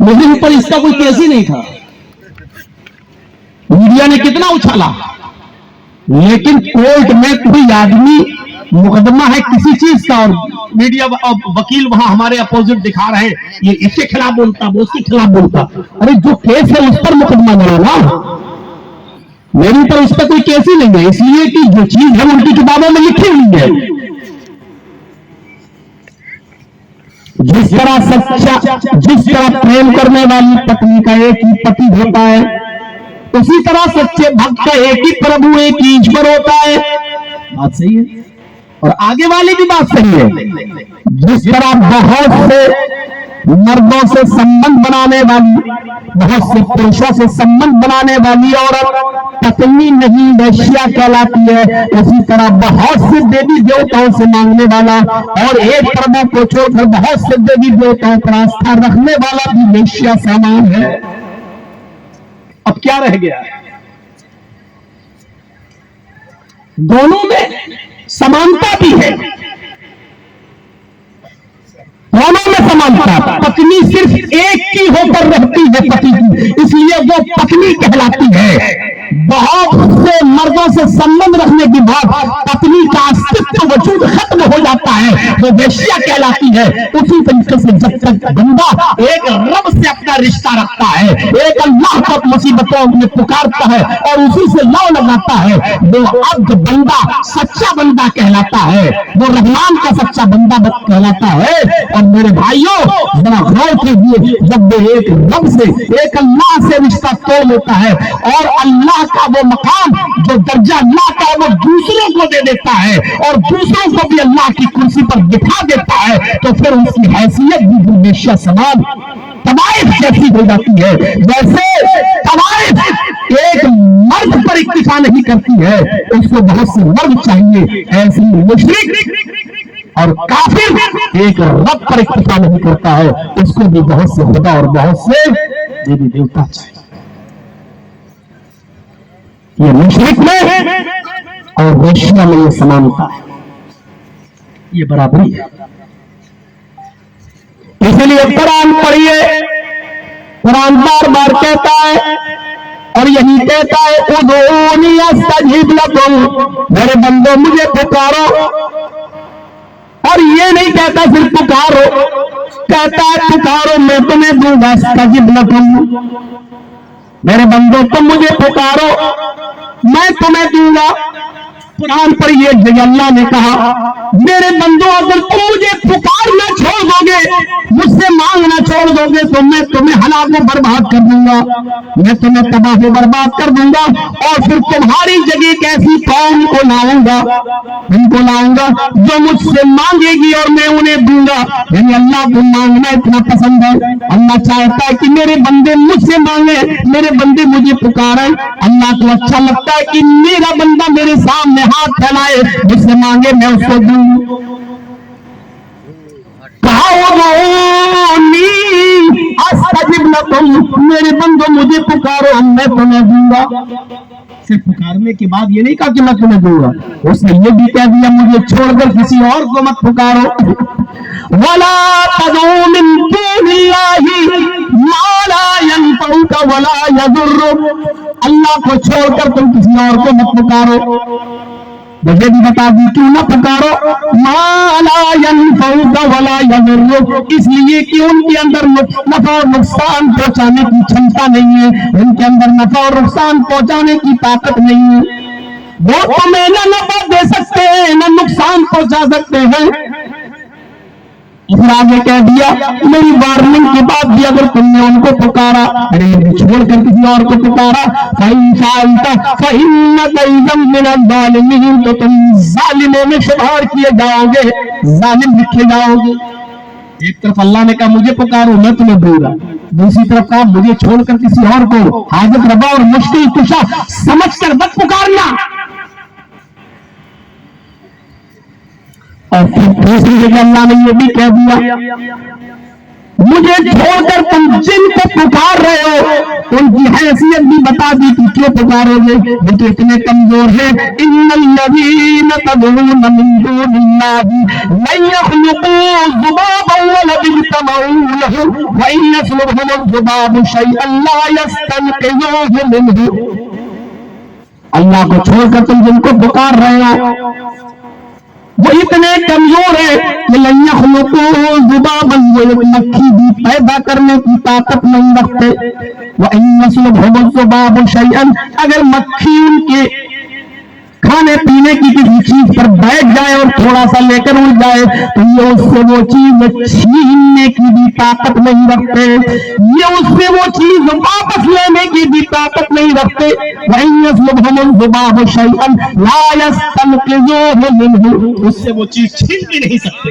मेरे ऊपर इसका कोई केस ही नहीं था। मीडिया ने कितना उछाला, लेकिन कोर्ट में कोई आदमी मुकदमा है किसी चीज का और मीडिया वकील वहां हमारे अपोजिट दिखा रहे हैं, ये इसके खिलाफ बोलता, वो उसके खिलाफ बोलता। अरे जो केस है उस पर मुकदमा नहीं है ना, मेरे ऊपर उस पर कोई केस ही नहीं है, इसलिए कि जो चीज है उनकी किताबों में लिखी हुई है। जिस तरह प्रेम करने वाली पत्नी का एक ही पति होता है, उसी तरह सच्चे भक्त का एक ही प्रभु एक ही ईश्वर होता है। बात सही है, और आगे वाली भी बात सही है। जिस तरह बहुत से मर्दों से संबंध बनाने वाली, बहुत से पुरुषों से संबंध बनाने वाली औरत पत्नी नहीं वैश्या कहलाती है, उसी तरह बहुत से देवी देवताओं से मांगने वाला और एक प्रभु को छोड़कर बहुत से देवी देवताओं पर आस्था रखने वाला भी वैश्या समान है। अब क्या रह गया? दोनों में समानता भी है, दोनों में समानता। पत्नी सिर्फ एक की होकर रहती है पति की, इसलिए वो पत्नी कहलाती है। बहुत से मर्दों से संबंध रखने के बाद पत्नी का अस्तित्व वजूद खत्म हो जाता है, वो वेश्या कहलाती है। उसी तरीके से जब तक बंदा एक रब से अपना रिश्ता रखता है, एक अल्लाह को मुसीबतों में पुकारता है और उसी से लौ लगाता है, वो अब्द बंदा सच्चा बंदा कहलाता है, वो रहमान का सच्चा बंदा कहलाता है। और मेरे भाइयों जरा गौर कीजिए, जब वो एक रब से एक अल्लाह से रिश्ता तोड़ लेता है और अल्लाह का वो मकाम जो दर्जा अल्लाह का वो दूसरों को दे देता है और दूसरों को भी अल्लाह की कुर्सी पर बिठा देता है, तो फिर उसकी हैसियत भी हमेशा समान तवाइफ जैसी हो जाती है। जैसे तवाइफ एक मर्द पर इक्तिफा नहीं करती है, उसको बहुत से मर्द चाहिए, ऐसी मुशरिक और काफिर एक रब पर इक्तिफा नहीं करता है, उसको भी बहुत से खुदा और बहुत से देवी देवता चाहिए। ये मुशरिक में और वैश्या में ये समानता है, ये बराबरी है। इसलिए कुरान पढ़िए, कुरान बार बार कहता है और यही कहता है उदूनी अस्तजीब लकुम, मेरे बंदो मुझे पुकारो। और ये नहीं कहता सिर्फ पुकारो, कहता है पुकारो मैं तुम्हें दूंगा। अस्तजीब लकुम, मेरे बंदो तुम मुझे पुकारो मैं तुम्हें दूंगा। कुरान पर ये अल्लाह ने कहा मेरे बंदो अगर तुम मुझे पुकारना छोड़ दोगे, मुझसे मांगना छोड़ दोगे, तो मैं तुम्हें हलाक व बर्बाद कर दूंगा, मैं तुम्हें तबाह व बर्बाद कर दूंगा। और फिर तुम्हारी जगह एक ऐसी कौम को लाऊंगा, उनको लाऊंगा जो मुझसे मांगेगी और मैं उन्हें दूंगा। यानी अल्लाह को मांगना इतना पसंद है, अल्लाह चाहता है कि मेरे बंदे मुझसे मांगे, मेरे बंदे मुझे पुकारे। अल्लाह को अच्छा लगता है कि मेरा बंदा मेरे सामने हाथ फैलाए, मुझसे मांगे मैं उसको दूं। कहा अस्तजिब लकुम, मेरे बंदो मुझे पुकारो मैं तुम्हें दूंगा। सिर्फ पुकारने के बाद ये नहीं कहा कि मैं तुम्हें दूंगा, उसने ये भी कह दिया मुझे छोड़कर किसी और को मत पुकारो। वला तदऊ मिन दूनिल्लाहि मा ला यनफउका वला यदुर्रुक, अल्लाह को छोड़कर तुम किसी और को मत पुकारो। मुझे भी बता दी क्यों ना पुकारो, मा ला यनफउका वला यदुर्रुक, इसलिए कि उनके अंदर नफा और नुकसान पहुंचाने की क्षमता नहीं है, उनके अंदर नफा और नुकसान पहुंचाने की ताकत नहीं है। वो तुम्हें न नफा दे सकते हैं न नुकसान पहुंचा सकते हैं। फिर आगे कह दिया मेरी वार्निंग के बाद भी अगर तुमने उनको पुकारा, अरे छोड़कर किसी और को पुकारा, तो तुम जालिमों में शुमार किए जाओगे, जालिम लिखे जाओगे। एक तरफ अल्लाह ने कहा मुझे पुकारो मैं तुम्हें दूंगा, दूसरी तरफ कहा मुझे छोड़कर किसी और को हाजत रबा और मुश्किल कुशा समझ कर मत पुकारना। और फिर दूसरी जगह अल्लाह ने ये भी कह दिया مجھے چھوڑ کر تم جن کو پکار رہے ہو ان کی حیثیت بھی بتا دی کہ کیوں پکارو گے، وہ تو اتنے کمزور ہیں. ان الذین تدعون من دون اللہ لن یخلقوا ذبابا ولو اجتمعوا لہ وان یسلبهم الذباب شیئا لا یستنقذوہ منہ. اللہ کو چھوڑ کر تم جن کو پکار رہے ہو وہ اتنے کمزور ہے کہ لن یخلقوا ذبابا، وہ ایک مکھی بھی پیدا کرنے کی طاقت نہیں رکھتے. وَإِن يَسْلُبْهُمُ الذُّبَابُ شَيْئًا، اگر مکھی ان کے کھانے پینے کی کسی چیز پر بیٹھ جائے اور تھوڑا سا لے کر اڑ جائے تو یہ اس سے وہ چیز چھیننے کی بھی طاقت نہیں رکھتے، یہ اس سے وہ چیز واپس لینے کی بھی طاقت نہیں رکھتے. وَإِن يَسْلُبْهُمُ الذُّبَابُ شَيْئًا لَا يَسْتَنقِذُوهُ مِنْهُ، اس سے وہ چیز چھین بھی نہیں سکتے.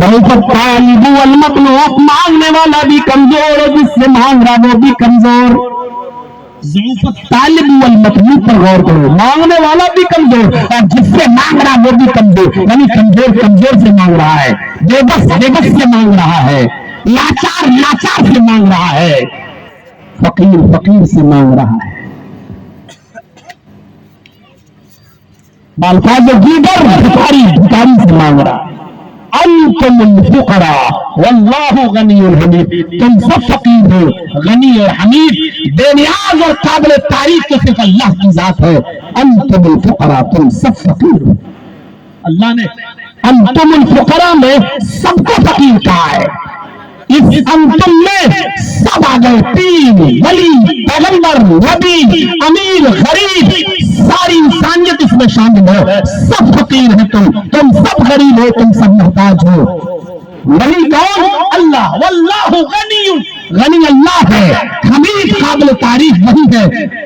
ضعف الطالب والمطلوب، مانگنے والا بھی کمزور اور جس سے مانگ رہا وہ بھی کمزور. ضعف الطالب والمطلوب پر غور کرو، مانگنے والا بھی کمزور اور جس سے مانگ رہا وہ بھی کمزور، یعنی کمزور سے مانگ رہا ہے، بے بس سے مانگ رہا ہے، لاچار سے مانگ رہا ہے، فقیر سے مانگ رہا ہے. بالفاظ دیگر بھکاری سے مانگ رہا ہے. انتم الفقراء واللہ غنی حمید، تم سب فقیر ہو، غنی اور حمید، بے نیاز اور قابل تعریف تو صرف اللہ کی ذات ہے. انتم الفقراء، تم سب فقیر ہو. اللہ نے انتم الفقراء میں سب کو فقیر کہا ہے. اس انتم میں سب آ گئے، تین، ولی، پیغمبر، نبی، امیر، غریب، ساری انسانیت اس میں شامل ہے. سب فقیر ہیں، تم سب غریب ہو، تم سب محتاج ہو. ولی کون؟ اللہ. واللہ غنی اللہ ہے، حمید قابل تعریف وہی ہے،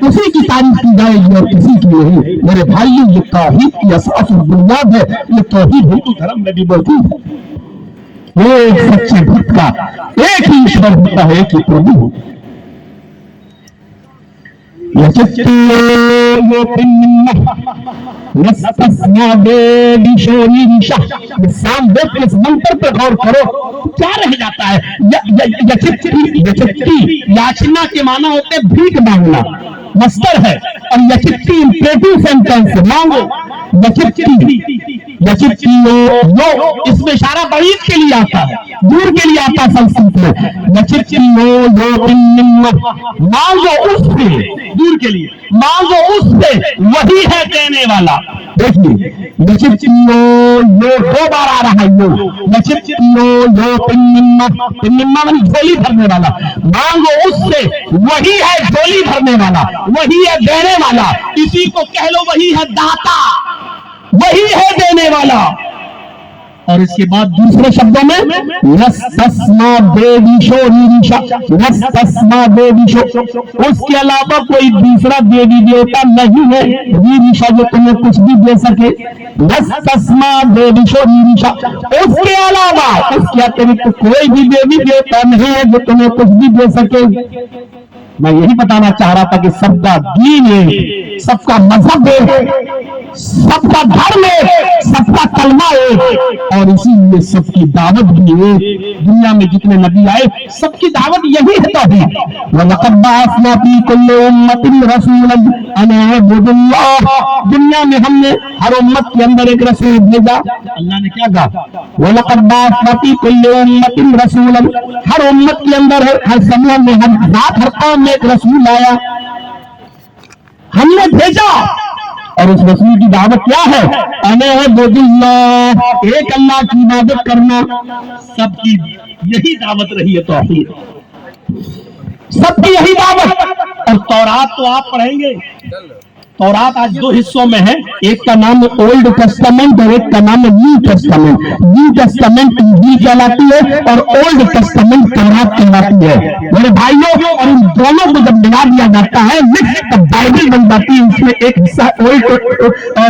اسی کی تعریف کی جائے گی اور کسی کی نہیں. میرے بھائیوں، یہ توحید کی اساس و بنیاد ہے. یہ توحید ہندو دھرم میں بھی موجود ہے. ایک سچے بت کا ایک ہی ایشور ہوتا ہے، ایک ہی پربھو. اس منتر پہ غور کرو، کیا رہ جاتا ہے؟ یاچنا کے معنی ہوتے بھیک مانگنا، مصدر ہے، اور یچتی امپریٹو سینٹینس، مانگو. اس میں اشارہ بعید کے لیے آتا ہے، دور کے لیے آتا ہے. سنسکرت میں مانگو اس سے، دور کے لیے مانگو اس سے، وہی ہے دینے والا. دیکھیے دو بار آ رہا ہے، جھولی بھرنے والا. مانگو اس سے، وہی ہے جھولی بھرنے والا، وہی ہے دینے والا. اسی کو کہہ لو وہی ہے داتا، وہی ہے دینے والا. اور اس کے بعد دوسرے شبدوں میں نستسما دیویشو ریریشا، نستسما دیویشو، اس کے علاوہ کوئی دوسرا دیوی دیوتا نہیں ہے ریریشا جو تمہیں کچھ بھی دے سکے. نستسما دیویشو ریریشا، اس کے علاوہ، اس کے اترکت کوئی بھی دیوی دیوتا نہیں ہے جو تمہیں کچھ بھی دے سکے. میں یہی بتانا چاہ رہا تھا کہ سب کا دین ہے، سب کا مذہب ہے، سب کا دھرم ہے، سب کا کلمہ ہے، اور اسی لیے سب کی دعوت بھی ہے. دنیا میں جتنے نبی آئے سب کی دعوت یہی ہے توحید. وَلَقَدْ بَعَثْنَا فِي كُلِّ أُمَّةٍ رَسُولًا أَنِ اعْبُدُوا اللَّهَ، دنیا میں ہم نے ہر امت کے اندر ایک رسول بھیجا. اللہ نے کیا کہا؟ وَلَقَدْ بَعَثْنَا فِي كُلِّ أُمَّةٍ رَسُولًا، ہر امت کے اندر ہر سموہ میں ہر قوم میں ایک رسول آیا، ہم نے بھیجا. اور اس رسول کی دعوت کیا ہے؟ اَنِ اعْبُدُوا اللَّهَ، ایک اللہ کی عبادت کرنا. سب کی یہی دعوت رہی ہے توحید، سب کی یہی دعوت. اور تورات تو آپ پڑھیں گے، تورات آج دو حصوں میں ہے، ایک کا نام اولڈ ٹیسٹامنٹ اور ایک کا نام نیو ٹیسٹامنٹ. نیو ٹیسٹامنٹ انجیل کہلاتی ہے اور اولڈ ٹیسٹامنٹ تورات کہلاتی ہے. میرے بھائیوں، اور ان دونوں کو جب ملا دیا جاتا ہے مکس بائبل بن جاتی ہے. اس میں ایک حصہ اولڈ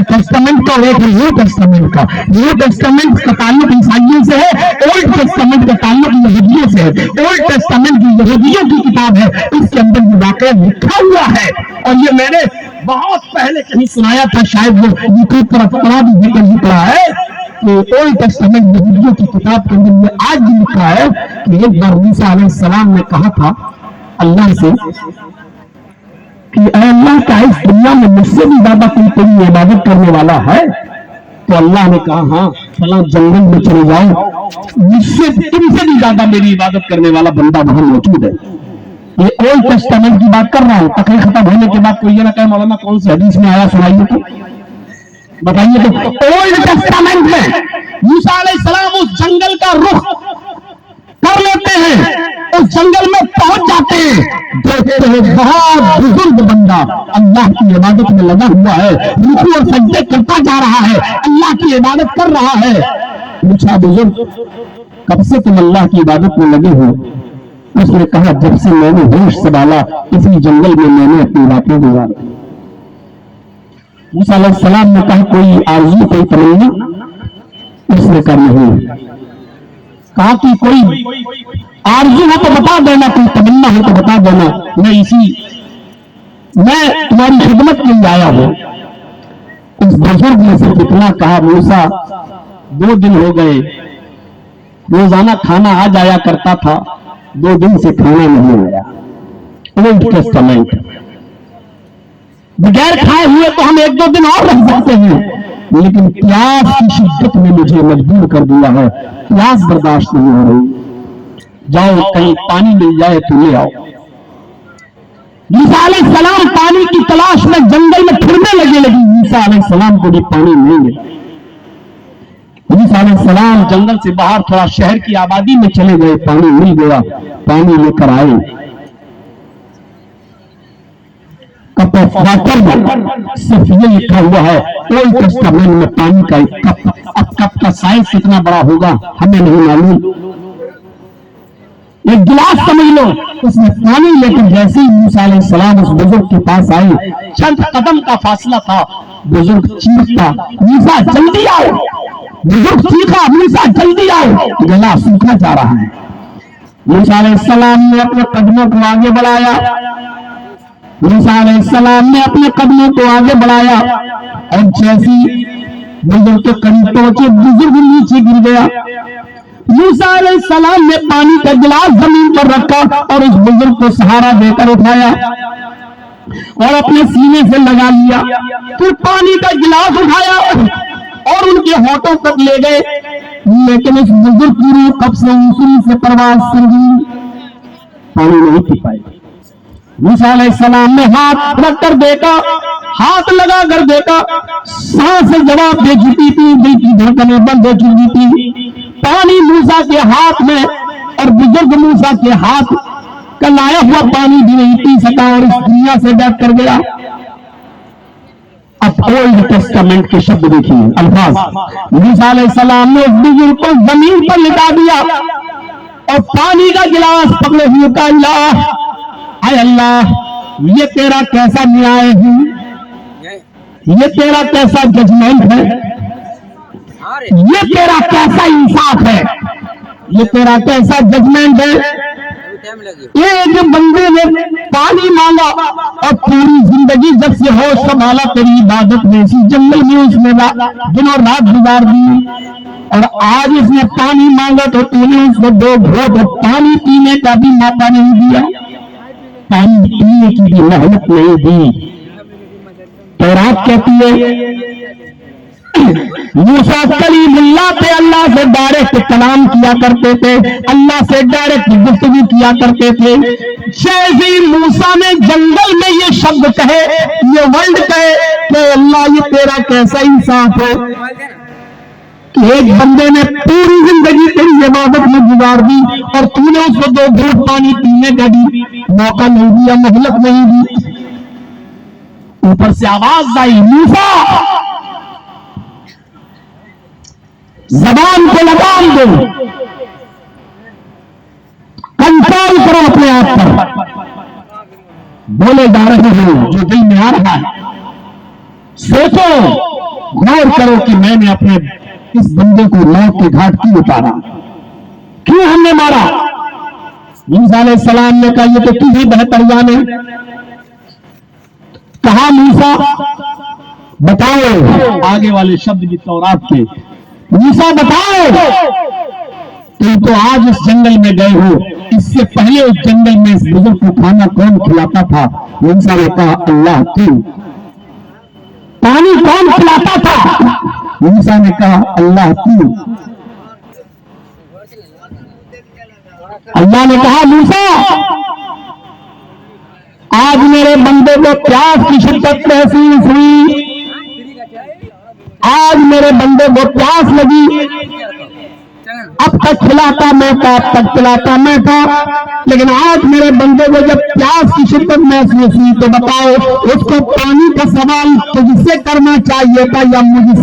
ٹیسٹامنٹ کا اور ایک نیو ٹیسٹامنٹ کا. نیو ٹیسٹامنٹ کا تعلق عیسائیوں سے ہے، اولڈ ٹیسٹامنٹ کا تعلق یہودیوں سے ہے. اولڈ ٹیسٹامنٹ جو یہودیوں کی کتاب ہے اس کے اندر یہ واقعہ لکھا ہوا ہے، اور یہ میں نے بہت پہلے کہیں سنایا تھا، شاید وہ یوٹیوب پر اپنا بھی ذکر ہی پڑا ہے. कि ओल्ड टेस्टामेंट यहूदियों की किताब के अंदर ये आज भी लिखा है कि एक बार मूसा अलैहिस्सलाम ने कहा था अल्लाह से कि अल्लाह का इस दुनिया में मुझसे भी ज्यादा कोई इबादत करने वाला है? तो अल्लाह ने कहा हाँ, फलां जंगल में चले जाओ, मुझसे तुमसे भी ज्यादा मेरी इबादत करने वाला बंदा वहां मौजूद है। ये ओल्ड टेस्टामेंट की बात कर रहा हूं। तकरीर खत्म होने के बाद कोई ये ना कहे मौलाना कौन सी हदीस में आया, सुनाइए तो, बताइए तो। ओल्ड टेस्टामेंट में मूसा अलैहिस्सलाम उस जंगल का रुख कर लेते हैं, उस जंगल में पहुंच जाते हैं, देखते हैं बहुत बुजुर्ग बंदा अल्लाह की इबादत में लगा हुआ है, रुकू और सजदे करता जा रहा है, अल्लाह की इबादत कर रहा है। पूछा बुजुर्ग कब से तुम अल्लाह की इबादत में लगे हो? उसने कहा जब से मैंने होश संभाला इसी जंगल में मैंने अपनी रातें गुजारी। मूसा अलैहिस्सलाम ने कहा कोई आरज़ू, कोई तमन्ना? उसने कहा नहीं। कहा कि कोई आरज़ू हो तो बता देना, कोई तमन्ना हो तो बता देना, मैं तुम्हारी खिदमत के लिए आया हूं। उस बुजुर्ग ने सिर्फ इतना कहा मूसा 2 दिन हो गए, रोजाना खाना आ जाया करता था, 2 दिन से खाना नहीं आया। Old testament. बगैर खाए हुए तो हम 1-2 दिन और रह सकते हैं, लेकिन प्यास की शिद्दत ने मुझे मजबूर कर दिया है, प्यास बर्दाश्त नहीं हो रही। जाओ कहीं पानी मिल जाए तो ले आओ। मूसा अलैहिस्सलाम पानी की तलाश में जंगल में फिरने लगे, लेकिन मूसा अलैहिस्सलाम को भी पानी नहीं मिला। मूसा अलैहिस्सलाम जंगल से बाहर थोड़ा शहर की आबादी में चले गए, पानी मिल गया, पानी लेकर आए। कप ऑफ वाटर में सिर्फ ये लिखा हुआ है ओल्ड टेस्टामेंट में पानी का एक कप। अब कप का साइज कितना बड़ा होगा हमें नहीं मालूम, एक गिलास समझ लो। उसमें पानी लेकर जैसे ही मूसा अलैहिस्सलाम उस बुजुर्ग के पास आए, चंद कदम का फासला था, बुजुर्ग चीखता मूसा जल्दी आओ। बुजुर्ग चीखा मूसा जल्दी आओ, गला सूखा जा रहा है। मूसा अलैहिस्सलाम ने अपने कदमों को आगे बढ़ाया, मूसा अलैहिस्सलाम ने अपने कदमों को आगे बढ़ाया और जैसी बुजुर्ग के करीब पहुंचे बुजुर्ग नीचे गिर गया। मूसा अलैहिस्सलाम ने पानी का गिलास जमीन पर रखा और उस बुजुर्ग को सहारा देकर उठाया और अपने सीने से लगा लिया। फिर पानी का गिलास उठाया और उनके होठों तक ले गए, लेकिन उस बुजुर्ग की रूह कब से ऊंची से परवाज कर गई, पानी नहीं पी पाए। मूसा अलैहिस्सलाम ने हाथ रखकर देखा, हाथ लगा कर देखा, सांस जवाब दे चुकी थी, दिल की धड़कनें बंद हो चुकी थी। पानी मूसा के हाथ में और बुजुर्ग मूसा के हाथ का लाया हुआ पानी भी नहीं पी सका और इस दुनिया से बैठ कर गया। अब ओल्ड टेस्टामेंट के शब्द देखिए, अल्फाज। मूसा अलैहिस्सलाम ने उस बुजुर्ग को जमीन पर लिटा दिया और पानी का गिलास पकड़े हुए कहा हाय अल्लाह, ये तेरा कैसा न्याय है, ये तेरा कैसा जजमेंट है, ये तेरा कैसा इंसाफ है, ये तेरा कैसा जजमेंट है। एक बंदे ने पानी मांगा और पूरी जिंदगी जब से होश संभाला तेरी इबादत में इसी जंगल में उसने दिनों रात गुजार दी, और आज इसने पानी मांगा तो तूने उसको 2 घोट पानी पीने का भी मौका नहीं दिया, पानी पीने की भी मेहनत नहीं दी। तौरात कहती है मूसा कलीमुल्लाह पे अल्लाह से डायरेक्ट कलाम किया करते थे, अल्लाह से डायरेक्ट गुफ्तगू किया करते थे। जैसे ही मूसा ने जंगल में ये शब्द कहे, ये वर्ड कहे कि अल्लाह ये तेरा कैसा इंसाफ है कि एक बंदे ने पूरी जिंदगी तेरी इबादत में गुजार दी और तूने उसको 2 घूंट पानी पीने का भी मौका नहीं दिया, मोहलत नहीं दी। ऊपर से आवाज आई मूसा जबान को लगाम दो, कंट्रोल करो अपने आप पर, बोले जा रहे हो जो दिल में आ रहा है, सोचो गौर करो कि मैंने अपने इस बंदे को मौत के घाट क्यों उतारा, क्यों हमने मारा। मूसा अलैहिस्सलाम ने कहा ये तो तू ही बेहतर जाने। कहा मूसा बताओ, आगे वाले शब्द भी तौरात के موسیٰ بتاؤ تم تو آج اس جنگل میں گئے ہو، اس سے پہلے اس جنگل میں اس بزرگ کو کھانا کون کھلاتا تھا؟ موسیٰ نے کہا اللہ کیوں؟ پانی کون کھلاتا تھا؟ موسیٰ نے کہا اللہ کیوں؟ اللہ نے کہا موسیٰ آج میرے بندے کو پیاس کی شدت محسوس ہوئی، آج میرے بندے کو پیاس لگی، اب تک کھلاتا میں تھا، اب تک پلاتا میں تھا، لیکن آج میرے بندے کو جب پیاس کی شدت محسوس ہوئی تو بتاؤ اس کو پانی کا سوال تجھ سے کرنا چاہیے تھا یا مجھ